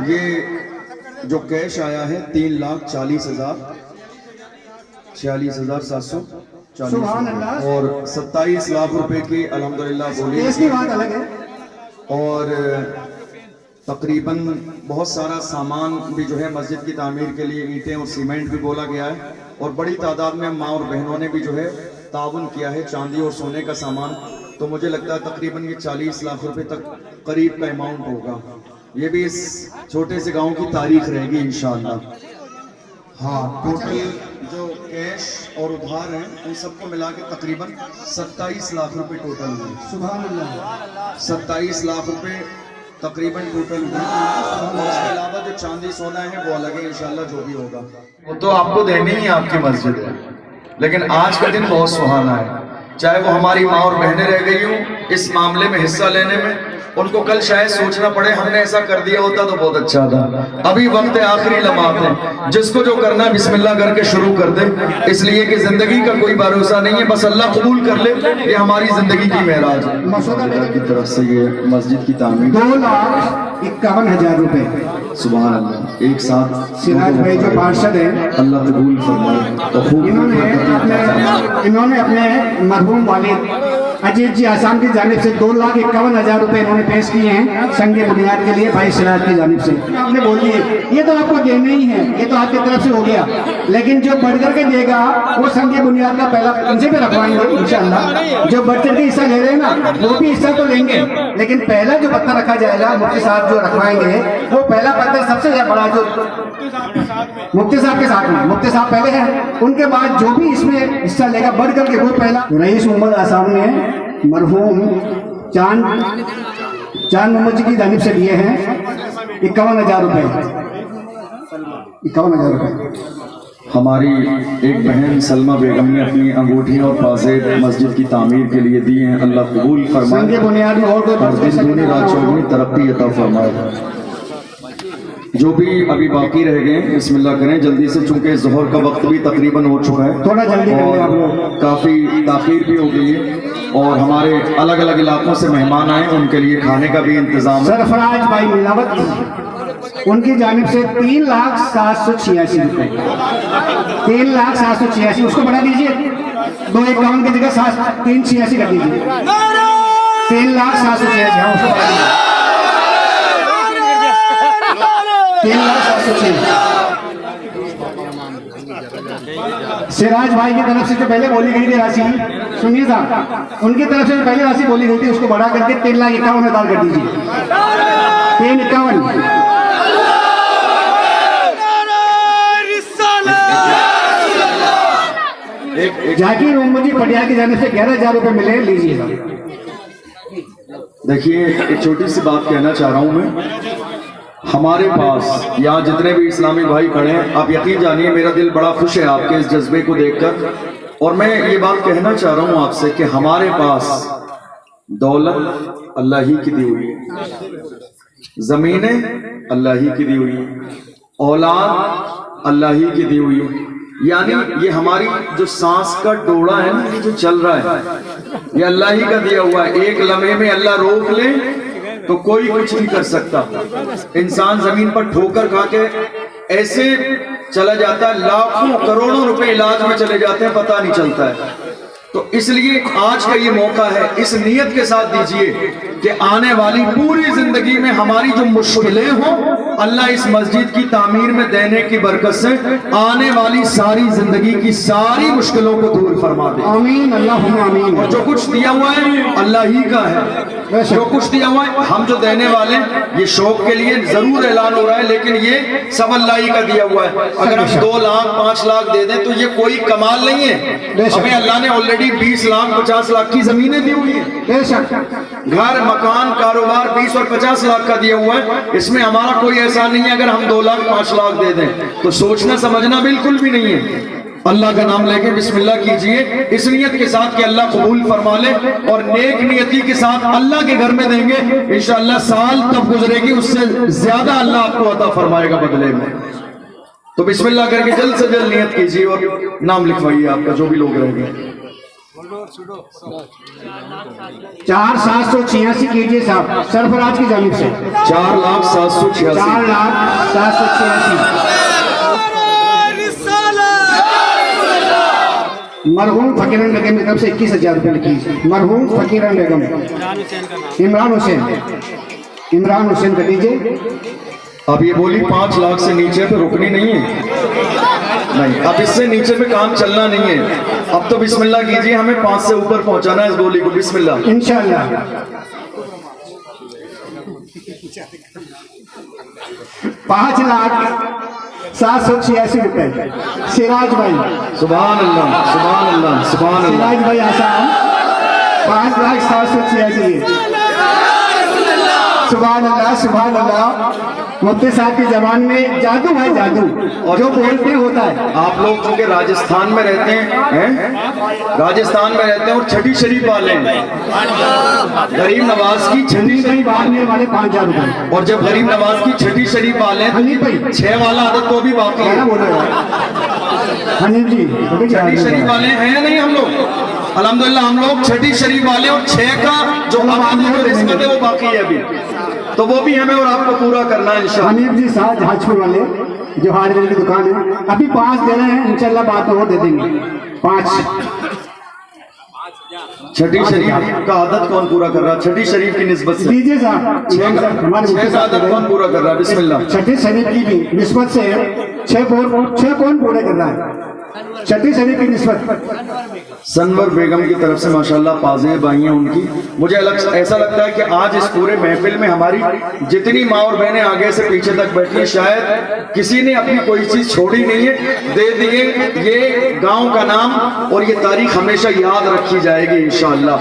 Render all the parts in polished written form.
ये जो कैश आया है 3,40,740 और 27 लाख रुपए की अल्हम्दुलिल्लाह बोली बात अलग है। और तकरीबन बहुत सारा सामान भी जो है मस्जिद की तामीर के लिए ईंटें और सीमेंट भी बोला गया है और बड़ी तादाद में माँ और बहनों ने भी जो है ताउन किया है चांदी और सोने का सामान। तो मुझे लगता है तकरीबन ये 40 लाख रुपए तक करीब का अमाउंट होगा। ये भी इस छोटे से गांव की तारीख रहेगी इंशाअल्लाह। हाँ, टोटल जो कैश और उधार हैं उन सबको मिला के तकरीबन 27 लाख रुपए टोटल हुए। सुभान अल्लाह। 27 लाख रुपए तकरीबन टोटल हुए। उसके अलावा जो चांदी सोना है वो अलग है इंशाल्लाह जो भी होगा वो तो आपको देनी ही आपकी मस्जिद है। लेकिन आज का दिन बहुत सुहाना है, चाहे वो हमारी माँ और बहनें रह गई हों इस मामले में हिस्सा लेने में, उनको कल शायद सोचना पड़े हमने ऐसा कर दिया होता तो बहुत अच्छा था। अभी वक्त है, आखिरी लम्हात है, जिसको जो करना है बिस्मिल्लाह करके शुरू कर दे, इसलिए कि जिंदगी का कोई भरोसा नहीं है। बस अल्लाह कबूल कर ले, ये हमारी जिंदगी की महराज है। की तरफ से ये मस्जिद की तामीर 2,51,000 रुपए। सुभान अल्लाह। एक साथ सिराज भाई जो पार्षद है अल्लाह कबूल फरमाए। इन्होंने अपने मरहूम वालिद अजीत जी आसाम की जानिब से 2,51,000 रुपए इन्होंने पेश किए हैं संगे बुनियाद के लिए भाई सिराज की जानिब से। आपने बोल दिए ये तो आपको देने ही है, ये तो आपकी तरफ से हो गया, लेकिन जो बढ़ करके देगा वो संगे बुनियाद का पहला उनसे भी रखवाएंगे इंशाअल्लाह। जो बढ़ चढ़ के हिस्सा ले रहे हैं ना वो भी हिस्सा तो लेंगे, लेकिन पहला जो पत्थर रखा जाएगा मुफ्ती साहब जो रखवाएंगे वो पहला पत्थर सबसे बड़ा जो मुफ्ती साहब के साथ में, मुफ्ती साहब पहले हैं, उनके बाद जो भी इसमें हिस्सा लेगा बढ़ करके वो पहला। रईस मोहम्मद आसाम ने मरहूम चांद मोहम्मद जी की जानिब से दिए हैं 51,000 रुपए। 51,000 रुपए। हमारी एक बहन सलमा बेगम ने अपनी अंगूठी और पाजेब मस्जिद की तामीर के लिए दी हैं। अल्लाह कबूल फरमाए, बुनियाद में और दिन रात चौगुनी तरक्की अता फरमाए। जो भी अभी बाकी रह गए बिस्मिल्लाह करें जल्दी से, चूंकि जोहर का वक्त भी तकरीबन हो चुका है, थोड़ा जल्दी और काफी ताखीर भी हो गई है और हमारे अलग अलग इलाकों से मेहमान आए, उनके लिए खाने का भी इंतजाम है। सरफराज भाई मिलावत उनकी जानिब से 3,786 रुपए। 3,786 उसको बढ़ा दीजिए, 251 की जगह 386 कर दीजिए। 3,786 सिराज भाई की तरफ से जो पहले बोली गई थी राशि, सुनिए साहब, उनकी तरफ से जो पहले राशि बोली गई थी उसको बढ़ा करके 3,51,000 कर दीजिए। 3,51। जाकिर मोहम्मद जी पटियाला की जाने से 11,000 रुपए मिले, लीजिएगा। देखिए एक छोटी सी बात कहना चाह रहा हूं मैं, हमारे पास यहाँ जितने भी इस्लामी भाई खड़े हैं, आप यकीन जानिए मेरा दिल बड़ा खुश है आपके इस जज्बे को देखकर। और मैं ये बात कहना चाह रहा हूँ आपसे कि हमारे पास दौलत अल्लाह ही की दी हुई है, जमीनें अल्लाह ही की दी हुई है, औलाद अल्लाह ही की दी हुई है। यानी ये हमारी जो सांस का डोरा है ना, ये जो चल रहा है ये अल्लाह ही का दिया हुआ है। एक लम्हे में अल्लाह रोक ले तो कोई कुछ नहीं कर सकता। इंसान जमीन पर ठोकर खा के ऐसे चला जाता है, लाखों करोड़ों रुपए इलाज में चले जाते हैं, पता नहीं चलता है। तो इसलिए आज का ये मौका है, इस नियत के साथ दीजिए कि आने वाली पूरी जिंदगी में हमारी जो मुश्किलें हों अल्लाह इस मस्जिद की तामीर में देने की बरकत से आने वाली सारी जिंदगी की सारी मुश्किलों को दूर फरमा दे। आमीन, अल्लाहुम्मा आमीन। और जो कुछ दिया हुआ है अल्लाह ही का है, जो कुछ दिया हुआ है हम जो देने वाले ये शौक के लिए जरूर ऐलान हो रहा है, लेकिन ये सब अल्लाह ही का दिया हुआ है। अगर हम 2 लाख 5 लाख दे दें तो ये कोई कमाल नहीं है। हमें अल्लाह ने ऑलरेडी 20 लाख 50 लाख की जमीनें दी हुई है, घर मकान कारोबार 20 और 50 लाख का दिया हुआ है। इसमें हमारा कोई ऐसा नहीं है अगर हम 2 लाख 5 लाख दे दें तो सोचना समझना बिल्कुल भी नहीं है। अल्लाह का नाम लेके बिस्मिल्लाह कीजिए इस नियत के साथ कि अल्लाह कबूल फरमा ले, और नेक नियति के साथ अल्लाह के घर में देंगे इंशाअल्लाह साल तब गुजरेगी उससे ज्यादा अल्लाह आपको अता फरमाएगा बदले में। तो बिस्मिल्लाह करके जल्द से जल्द नियत कीजिए और नाम लिखवाइए आपका जो भी लोग रहेंगे। 4,786 कीजिए साहब, सरफराज की जानिब से 4,786। 4,786। मरहूम फकीरन बेगम की तरफ से 21,000 रुपये लिखी। मरहूम फकीरन बेगम, इमरान हुसैन का दीजिए। अब ये बोली 5 लाख से नीचे पे रुकनी नहीं है, नहीं, अब इससे नीचे पे काम चलना नहीं है। अब तो बिस्मिल्लाह कीजिए, हमें 5 से ऊपर पहुंचाना है इस बोली को। बिस्मिल्लाह इंशाअल्लाह। 5,786 रुपए सिराज भाई। सुभान अल्लाह, सुभान अल्लाह, सुभान अल्लाह। सिराज भाई आसाम 5,786। सुभान अल्लाह, सुभान अल्लाह। मुफ्ती साहब की जबान में जादू है, जादू, और जो बोलते होता है। आप लोग चूंकि राजस्थान में रहते हैं, राजस्थान में रहते हैं और छठी शरीफ वाले हैं, गरीब नवाज की छठी शरीफ वाले वाले 5,000 रुपए, और जब गरीब नवाज की छठी शरीफ वाले हैं, हनीफ भाई 6 वाला आदत तो भी बाकी है। हनीफ जी छठी शरीफ वाले हैं नहीं हम लोग, अल्हम्दुलिल्लाह हम लोग छठी शरीफ वाले, और 6 का जो रिस्क है वो बाकी है अभी, तो वो भी हमें और आपको पूरा करना है इंशाअल्लाह। हनीफ जी साहब झाजपुर वाले, जो हार्डवेयर की दुकान है, अभी 5 दे रहे हैं, इंशाल्लाह बाद में और दे देंगे 5। छठी शरीफ का आदत कौन पूरा कर रहा है? छठी शरीफ की निस्बत से दीजिए साहब। 6 का आदत कौन पूरा कर रहा है? बिस्मिल्लाह। छठी शरीफ की भी निस्बत से 6 कौन पूरे कर रहा है? छठी शरीफ की निस्बत सनवर बेगम की तरफ से माशाल्लाह पाज़े भाई हैं उनकी। मुझे ऐसा लगता है कि आज इस पूरे महफिल में हमारी जितनी माँ और बहनें आगे से पीछे तक बैठी हैं, शायद किसी ने अपनी कोई चीज छोड़ी नहीं है, दे दिए। ये गांव का नाम और ये तारीख हमेशा याद रखी जाएगी इंशाअल्लाह।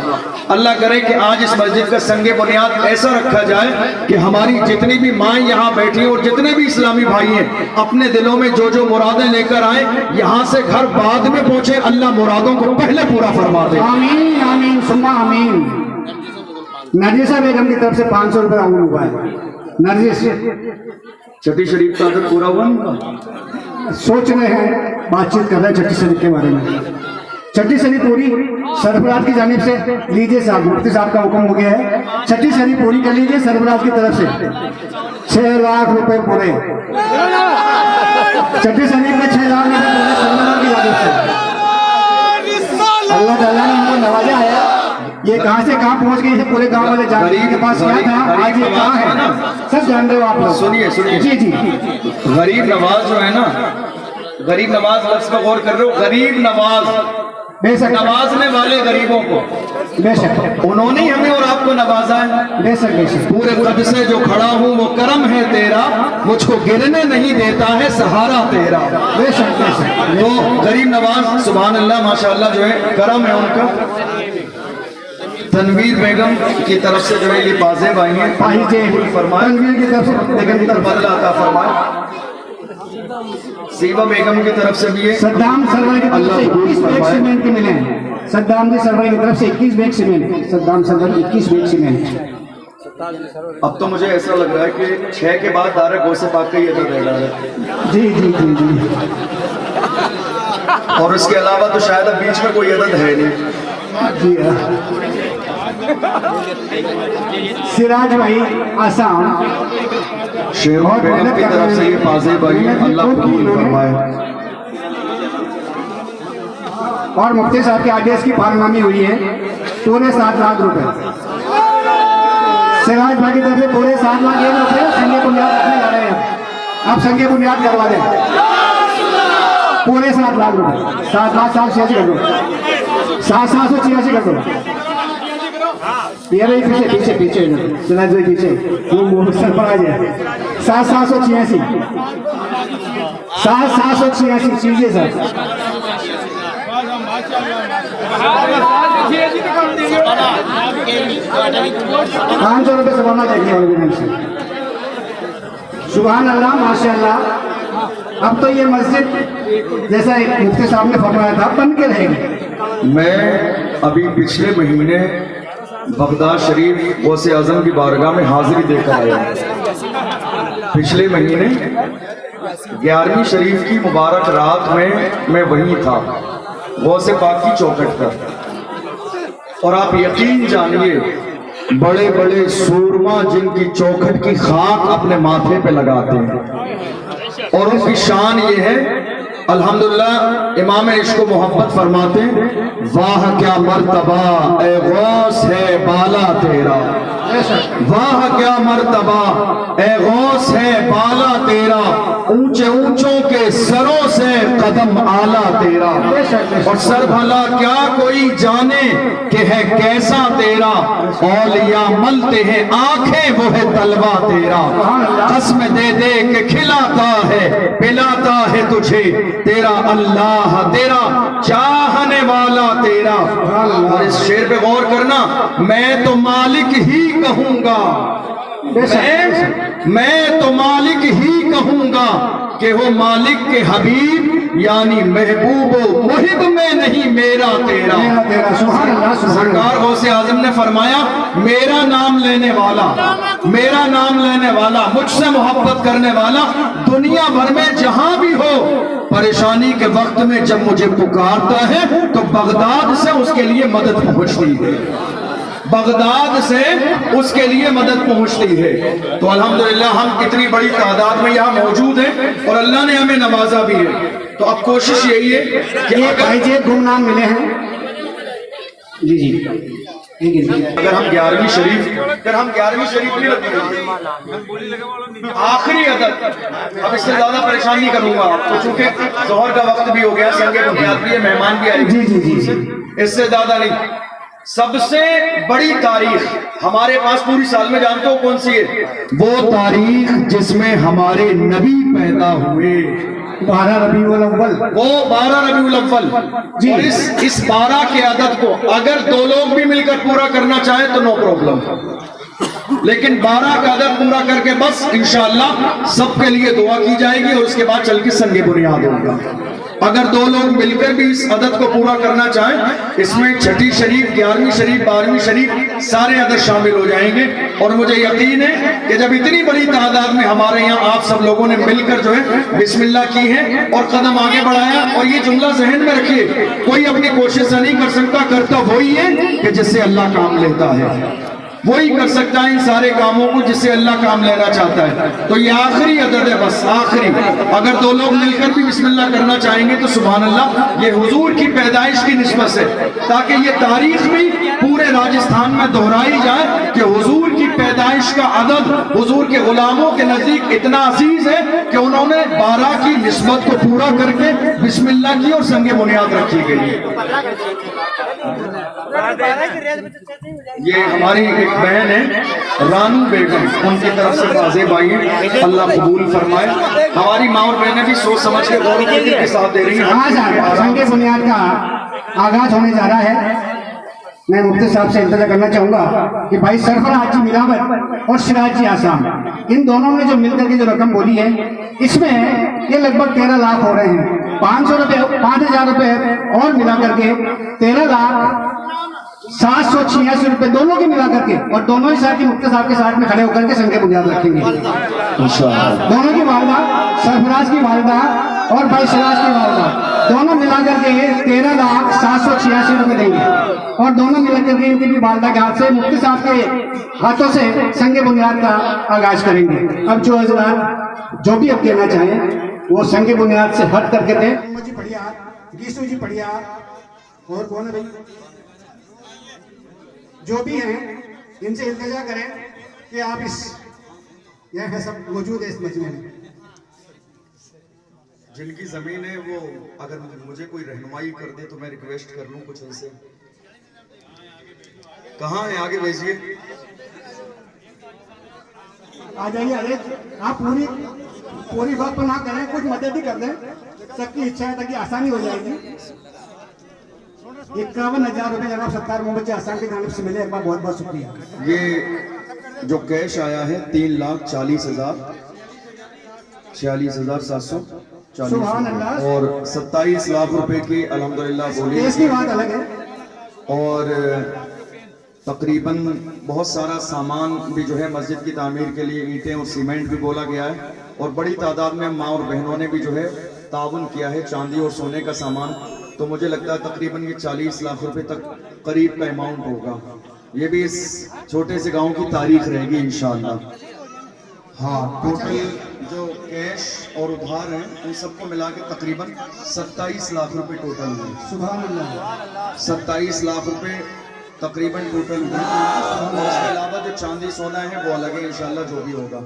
अल्लाह करे कि आज इस मस्जिद का संगे बुनियाद ऐसा रखा जाए कि हमारी जितनी भी माएँ यहाँ बैठी हैं और जितने भी इस्लामी भाई हैं, अपने दिलों में जो जो मुरादें लेकर आए, यहाँ से घर बाद में पहुंचे, अल्लाह मुरादों को पहले पूरा फरमा दे। आमीन, आमीन, सुम्मा आमीन। नरजिसा बेगम की तरफ से 500 रुपये हुआ है। नरजिस छठी शरीफ का आदत पूरा हुआ नहीं? सोच रहे हैं, बातचीत कर रहे हैं छठी शरीफ के बारे में। छठी शरीफ पूरी सरफराज की जानिब से लीजिए साहब, मुफ्ती साहब का हुक्म हो गया है, छठी शरीफ पूरी कर लीजिए सरफराज की तरफ से। 6 लाख रुपए पूरे, छठी शरीफ में 6 लाख रुपए पूरे सरफराज की जानिब से। अल्लाह ताला ने हमको नवाजा है। ये कहां से कहां पहुंच गई है, पूरे गांव वाले जानते हैं के पास क्या था, आज ये कहां है, सब जान रहे हो आप लोग। सुनिए सुनिए जी जी। गरीब नवाज जो है ना, गरीब नवाज लफ्ज पर गौर कर रहे हो, गरीब नवाज, बेशक नवाजने वाले गरीबों को, बेशक उन्होंने ही हमें और आपको नवाजा है। बेशक बेशक। पूरे कद से जो खड़ा हूँ वो करम है तेरा, मुझको गिरने नहीं देता है सहारा तेरा। बेशक बेशक। तो गरीब नवाज सुभान अल्लाह माशाअल्लाह जो है करम है उनका। तनवीर बेगम की तरफ से जो है ये बाज़े भाई हैं, फरमाए तनवीर की तरफ से बेगम की तरफ अल्लाह अता फरमाए। सीबा बेगम की तरफ से भी है। सद्दाम सरवर की तरफ से 21 बैग सीमेंट के मिले हैं। सद्दाम जी सरवर की तरफ से 21 bag cement, Saddam Sarwar 21 bag cement. अब तो मुझे ऐसा लग रहा है कि 6 के बाद दारा गौसे पाक का ही अदद रह रहा है। जी जी जी जी। और उसके अलावा तो शायद अब बीच में कोई अदद है नहीं। जी सिराज भाई आसाम शेर बेगम की तरफ से ये पाज़े भाई हैं, अल्लाह कबूल फरमाए। और मुफ्ती साहब के आदेश की पालनामी हुई है, पूरे 7 लाख रुपए। सिराज भाई की तरफ से पूरे 7 लाख रुपए संगे बुनियाद रखने जा रहे हैं। आप संगे बुनियाद करवा दें, पूरे 7 लाख रुपए। 7,786 कर दो, 7,786 कर दो। ये रही पीछे पीछे पीछे सिराज भाई पीछे, वो सर पर आ जाए। 7,786 7,786 कीजिए सर। 500 रुपये से बनना चाहिए। सुभान अल्लाह, माशाअल्लाह। अब तो ये मस्जिद जैसा मुफ्ती साहब ने फरमाया था बन के रहेगी। मैं अभी पिछले महीने बगदाद शरीफ गौसे आजम की बारगाह में हाजिरी देकर आया। पिछले महीने 11वीं शरीफ की मुबारक रात में मैं वहीं था, गौसे पाक की चौखट पर। और आप यकीन जानिए बड़े बड़े सूरमा जिनकी चौखट की खाक अपने माथे पे लगाते हैं और उनकी शान ये है, अल्हम्दुलिल्लाह इमाम इश्क मोहब्बत फरमाते हैं, वाह क्या मर्तबा ए गौस है बाला तेरा, वाह क्या मर्तबा ए गौस है बाला तेरा, ऊंचे ऊंचों के सरों से कदम आला तेरा, और सर भला क्या कोई जाने कि है कैसा तेरा, औलिया मलते हैं आंखें वो है तलवा तेरा, कसम दे दे के खिलाता है पिलाता है तुझे तेरा अल्लाह, तेरा चाहने वाला तेरा। और इस शेर पे गौर करना, मैं तो मालिक ही कहूंगा, मैं तो मालिक ही कहूंगा कि वो मालिक के हबीब यानी महबूब मुहिब में नहीं मेरा तेरा। सरकार गौसे आजम ने फरमाया, मेरा नाम लेने वाला, मेरा नाम लेने वाला, मुझसे मोहब्बत करने वाला दुनिया भर में जहां भी हो, परेशानी के वक्त में जब मुझे पुकारता है तो बगदाद से उसके लिए मदद पहुंचती है, बगदाद से उसके लिए मदद पहुंचती है। तो अल्हम्दुलिल्लाह हम इतनी बड़ी तादाद में यहाँ मौजूद हैं और अल्लाह ने हमें नवाजा भी है। तो अब कोशिश यही है कि भाई जी गुमनाम मिले हैं जी जी, अगर हम 11वीं शरीफ नहीं रखेंगे आखिरी अदद, अब इससे ज्यादा परेशान नहीं करूंगा आपको, चूंकि जोहर का वक्त भी हो गया, संगे बुनियाद भी है, मेहमान भी आएंगे, जी जी जी, इससे ज्यादा नहीं। सबसे बड़ी तारीख हमारे पास पूरी साल में जानते हो कौन सी है? वो तारीख जिसमें हमारे नबी पैदा हुए, 12 रबीउल अव्वल, वो 12 रबीउल अव्वल जी। और इस 12 के अदद को अगर दो लोग भी मिलकर पूरा करना चाहे तो नो प्रॉब्लम, लेकिन 12 का अदद पूरा करके बस इंशाअल्लाह सबके लिए दुआ की जाएगी और उसके बाद चल के संगे बुनियाद होगा। अगर दो लोग मिलकर भी इस अदद को पूरा करना चाहें, इसमें छठी शरीफ, 11वीं शरीफ, 12वीं शरीफ सारे अदद शामिल हो जाएंगे। और मुझे यकीन है कि जब इतनी बड़ी तादाद में हमारे यहाँ आप सब लोगों ने मिलकर जो है बिस्मिल्लाह की है और कदम आगे बढ़ाया, और ये जुमला जहन में रखिए, कोई अपनी कोशिश नहीं कर सकता, करता वही है कि जिससे अल्लाह काम लेता है, वही कर सकता है इन सारे कामों को जिससे अल्लाह काम लेना चाहता है। तो ये आखिरी अदद है, बस आखिरी। अगर दो लोग मिलकर भी बिस्मिल्लाह करना चाहेंगे तो सुभान अल्लाह, ये हुजूर की पैदाइश की निस्बत से, ताकि ये तारीख भी पूरे राजस्थान में दोहराई जाए कि हुजूर की पैदाइश का अदद हुजूर के गुलामों के नजदीक इतना अजीज है कि उन्होंने 12 की निस्बत को पूरा करके बिस्मिल्लाह की और संगे बुनियाद रखी गई है। ये हमारी एक बहन है रानू बेगम, उनकी तरफ से वाज़ेब आई है, अल्लाह कबूल फरमाए। हमारी माँ और बहनें भी सोच समझ के गौर के साथ दे रही हैं। संगे बुनियाद का आगाज होने जा रहा है। मैं मुफ्ती साहब से इंतजार करना चाहूंगा कि भाई सरफराज जी मिलावट और सिराज जी आसाम, इन दोनों ने जो मिलकर के जो रकम बोली है, इसमें ये लगभग 13 लाख हो रहे हैं। 500 रुपए, 5000 रुपए और मिला करके 13,786 रुपए दोनों के मिला करके, और दोनों ही साथी मुफ्ती साहब के साथ में खड़े होकर के संगे बुनियाद रखेंगे। दोनों की वालदा, सरफराज की वालदा और भाई सिराज की वालदा, दोनों मिलाकर के 13,786 रुपए देंगे, और दोनों मिलाकर के इनकी भी वालदा के हाथ से, मुफ्ती साहब के हाथों से संगे बुनियाद का आगाज करेंगे। अब जो हजरात जो भी अब कहना चाहें वो संगे बुनियाद से हट करके दें। जी पढ़िया, गीसू जी पढ़िया, और कौन है भाई, जो भी हैं इनसे इल्तिजा करें कि आप इस, यह है सब मौजूद है इस मजमे में, जिनकी जमीन है वो अगर मुझे कोई रहनुमाई कर दे तो मैं रिक्वेस्ट कर लूं कुछ उनसे। कहाँ है, आगे भेजिए। आ जाइए। अरे आप पूरी बात पर ना करें, कुछ मदद ही कर दें, सबकी इच्छा है ताकि आसानी हो जाएगी। 51,000 रुपए जनाब सत्तार मोहम्मद आसाम की जानिब से मिले, एक बार बहुत बहुत शुक्रिया। ये जो कैश आया है 3,40,000, 46,740 और 27 लाख रुपए की अल्हम्दुलिल्लाह बोली। इसकी बात अलग है। और तकरीबन बहुत सारा सामान भी जो है मस्जिद की तामीर के लिए, ईंटें और सीमेंट भी बोला गया है, और बड़ी तादाद में माँ और बहनों ने भी जो है ताउन किया है, चांदी और सोने का सामान। तो मुझे लगता है तकरीबन ये 40 लाख रुपए तक करीब का अमाउंट होगा। ये भी इस छोटे से गांव की तारीख रहेगी इंशाअल्लाह। हाँ, टोटल जो कैश और उधार हैं उन सबको मिला के तकरीबन 27 लाख रुपए टोटल हुए। सुभान अल्लाह। 27 लाख रुपए तकरीबन टोटल हुए। उसके अलावा जो चांदी सोना है वो अलग है इंशाल्लाह जो भी होगा।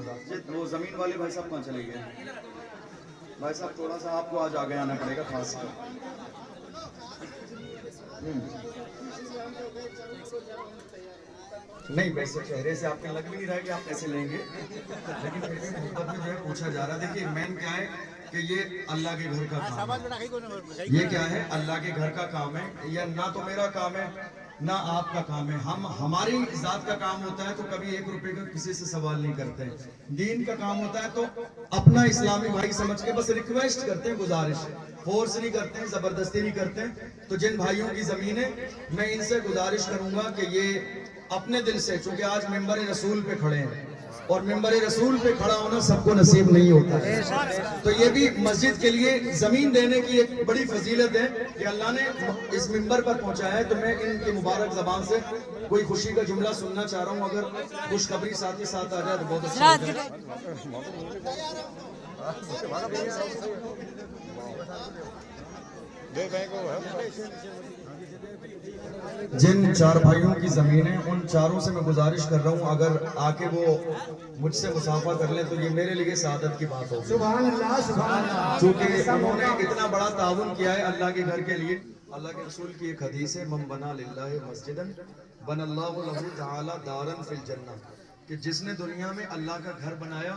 वो जमीन वाले भाई साहब कहाँ चले गए? भाई साहब थोड़ा सा आपको आज आगे आना पड़ेगा खास कर। नहीं, वैसे चेहरे से आपके लग भी नहीं रहा है कि आप कैसे लेंगे, लेकिन फिर भी मोहब्बत में जो है पूछा जा रहा है। देखिए मेन क्या है कि ये अल्लाह के घर का काम है। ये क्या है? अल्लाह के घर का काम है। या ना तो मेरा काम है ना आपका काम है। हम हमारी जात का काम होता है तो कभी 1 रुपए का किसी से सवाल नहीं करते हैं। दीन का काम होता है तो अपना इस्लामी भाई समझ के बस रिक्वेस्ट करते हैं, गुजारिश, फोर्स नहीं करते हैं, जबरदस्ती नहीं करते हैं। तो जिन भाइयों की जमीन है मैं इनसे गुजारिश करूंगा कि ये अपने दिल से, चूंकि आज मिंबर रसूल पे खड़े हैं और मिंबर रसूल पे खड़ा होना सबको नसीब नहीं होता है, तो ये भी मस्जिद के लिए जमीन देने की एक बड़ी फजीलत है कि अल्लाह ने इस मिंबर पर पहुंचाया है। तो मैं इनकी मुबारक जबान से कोई खुशी का जुमला सुनना चाह रहा हूँ। अगर खुशखबरी साथ ही साथ आ जाए तो बहुत अच्छा होगा। जिन 4 भाइयों की जमीन है उन चारों से मैं गुजारिश कर रहा हूँ अगर आके वो मुझसे मुसाफा कर ले तो ये मेरे लिए सआदत की बात होगी। सुभान अल्लाह, सुभान अल्लाह। क्योंकि उन्होंने इतना बड़ा ताउन किया है अल्लाह के घर के लिए। अल्लाह के रसूल की एक हदीस है, मन बना लिल्लाहि मस्जिदन बनल्लाहु लहु तआला दारन फिल जन्नह, कि जिसने दुनिया में अल्लाह का घर बनाया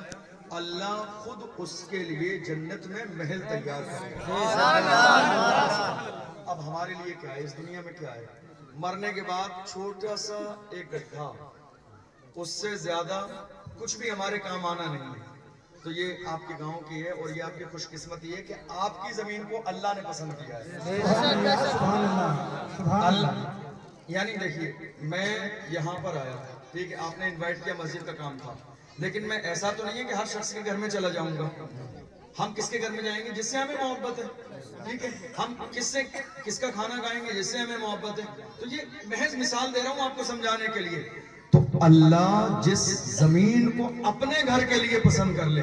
अल्लाह खुद उसके लिए जन्नत में महल तैयार करेगा। अब हमारे लिए क्या है? इस दुनिया में क्या है? मरने के बाद छोटा सा एक गड्ढा, उससे ज्यादा कुछ भी हमारे काम आना नहीं है। तो ये आपके गांव की है और ये आपकी खुशकिस्मती है कि आपकी जमीन को अल्लाह ने पसंद किया है। अल्लाह, यानी देखिए मैं यहाँ पर आया, ठीक है, आपने इनवाइट किया, मस्जिद का काम था, लेकिन मैं ऐसा तो नहीं है कि हर शख्स के घर में चला जाऊंगा। हम किसके घर में जाएंगे? जिससे हमें मोहब्बत है, ठीक है। हम किसका खाना खाएंगे? जिससे हमें मोहब्बत है। तो ये महज मिसाल दे रहा हूँ आपको समझाने के लिए। तो अल्लाह जिस जमीन को अपने घर के लिए पसंद कर ले,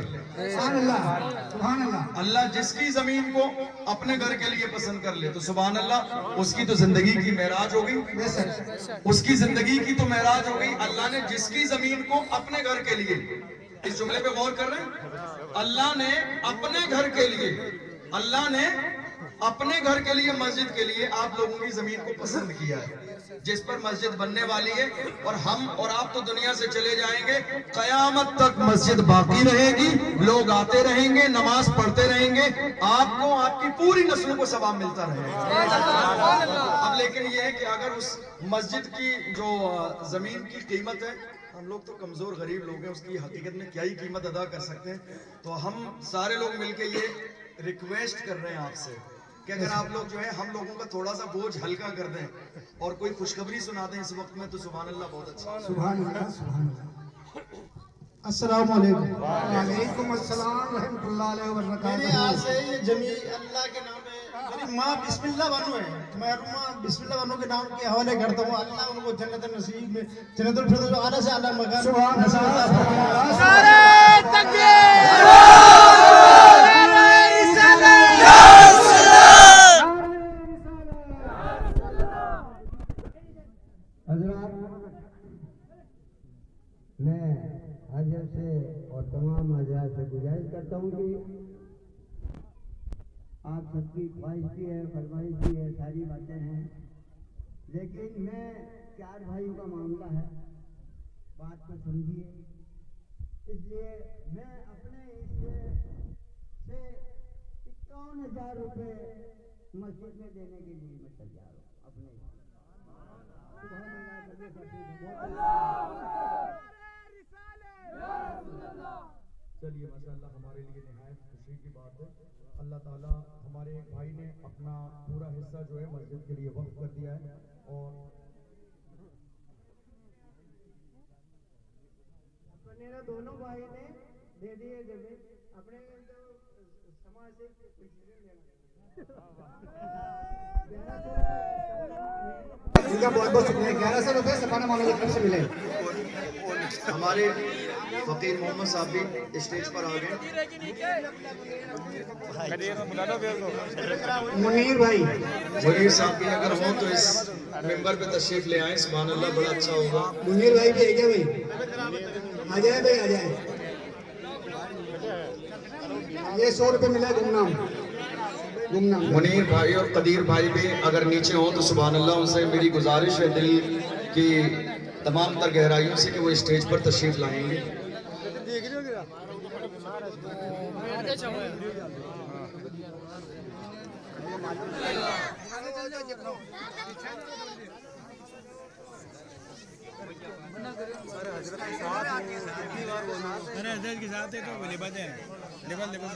अल्लाह जिसकी जमीन को अपने घर के लिए पसंद कर ले तो सुभान अल्लाह, उसकी तो जिंदगी की मेराज हो गई। उसकी जिंदगी की तो मेराज हो गई। अल्लाह ने जिसकी जमीन को अपने घर के लिए, इस जुमले पे गौर कर रहे हैं, अल्लाह ने अपने घर के लिए, अल्लाह ने अपने घर के लिए, मस्जिद के लिए आप लोगों की जमीन को पसंद किया है, जिस पर मस्जिद बनने वाली है। और हम और आप तो दुनिया से चले जाएंगे, कयामत तक मस्जिद बाकी रहेगी, लोग आते रहेंगे, नमाज पढ़ते रहेंगे, आपको आपकी पूरी नस्ल को सवाब मिलता रहेगा। अब लेकिन ये है कि अगर उस मस्जिद की जो जमीन की कीमत है, हम लोग तो कमजोर गरीब लोग हैं, उसकी हकीकत में क्या ही कीमत अदा कर सकते हैं। तो हम सारे लोग मिलके ये रिक्वेस्ट कर रहे हैं आपसे कि अगर आप लोग जो है हम लोगों का थोड़ा सा बोझ हल्का कर दें और कोई खुशखबरी सुना दें इस वक्त में, तो सुभान अल्लाह, बहुत अच्छा। सुभान अल्लाह, सुभान अल्लाह। अस्सलाम वालेकुम। वालेकुम अस्सलाम रहमतुल्लाहि व बरकातहू। मेरे यहाँ से ये जमी अल्लाह के नाम पे, मेरी माँ बिस्मिल्लाह बानो है, मैं माँ बिस्मिल्लाह बानो के नाम के हवाले करता हूँ। अल्लाह उनको जन्नत नसीब में, जन्नतुल फिरदौस आला से आला मकान। सुभान अल्लाह। नारे तकबीर, मैं हजरत से और तमाम हजरात से गुजारिश करता हूँ कि आप सबकी ख्वाहिश भी है, फरमाइश भी है, सारी बातें हैं, लेकिन मैं 4 भाइयों का मामला है, बात को समझिए। इसलिए मैं अपने हिस्से से 51,000 रुपये मस्जिद में देने के लिए मैं तैयार हूँ अपने। चलिए माशाअल्लाह, हमारे लिए निहायत खुशी की बात है। अल्लाह ताला, हमारे एक भाई ने अपना पूरा हिस्सा जो है मस्जिद के लिए वक्फ कर दिया है और मेरा दोनों भाई ने दे दिए जमीन अपने, तो समाज से देना उनका बहुत बहुत शुक्रिया। 1100 रुपये सफाना मौलाना की तरफ से मिले। हमारे फकीर मोहम्मद साहब भी स्टेज पर आ गए। मुनीर भाई, मुनीर साहब भी अगर हो तो इस मेंबर पे तशरीफ ले आए, सुभान अल्लाह, बड़ा अच्छा होगा। मुनीर भाई भी है क्या भाई? आ जाए भाई, आ जाए। ये 100 रुपये मिला गुमनाम। मुनीर भाई और कदीर भाई भी अगर नीचे हो तो सुभान अल्लाह, उनसे मेरी गुजारिश है दिल की तमाम तर गहराइयों से कि वो स्टेज पर तशरीफ लाएंगे। अरे हजरत के साथ है तो लेबल है, लेबल लेबल